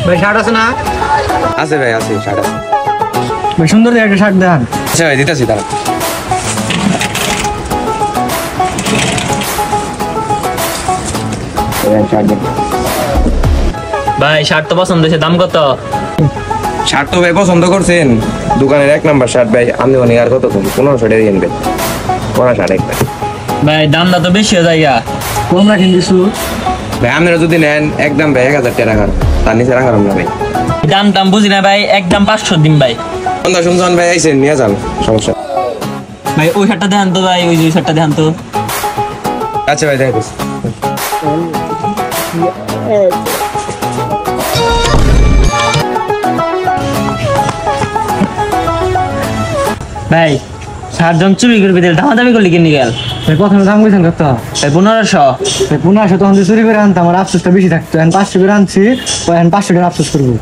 ভাই শার্ট আছে না? আছে ভাই, আছে, শার্ট আছে। ভাই সুন্দর একটা শার্ট দেন। আচ্ছা ভাই, দিতেছি দাঁড়া। ভাই শার্ট তো পছন্দ হয়েছে, দাম কত? শার্ট তো ভাই পছন্দ করছেন, দোকানের 1 নাম্বার শার্ট ভাই। আমি অনেক আর কত কম 1500 টাকা দিয়ে নেবেন। কোনা শার্ট একটা ভাই দামটা তো বেশি হয়ে যায়। কম রাখেন কিছু। ভাই আপনারা যদি নেন একদম ভাই 1000 টাকা রাখার, তার নিচে রাখার না ভাই। দাম টাম বুঝি না ভাই, একদম 500 দিন ভাই। সন্ধ্যা শুনছেন ভাই, আইসেন নিয়ে যান, সমস্যা। ভাই ওই শার্টটা দেখান তো ভাই, ওই শার্টটা দেখান তো। আচ্ছা ভাই, দেখ ভাই শার্টজন চুরি করবি দিল, দামাদামি করলি কিনে গেল। ভাই প্রথমে দাম কইছেন কত? ভাই 1500। ভাই 1500 তখন যে চুরি করে আনতাম, আমার আফসোসটা বেশি থাকতো। এখন 500 করে আনছি, এখন 500 টাকা আফসোস করবো।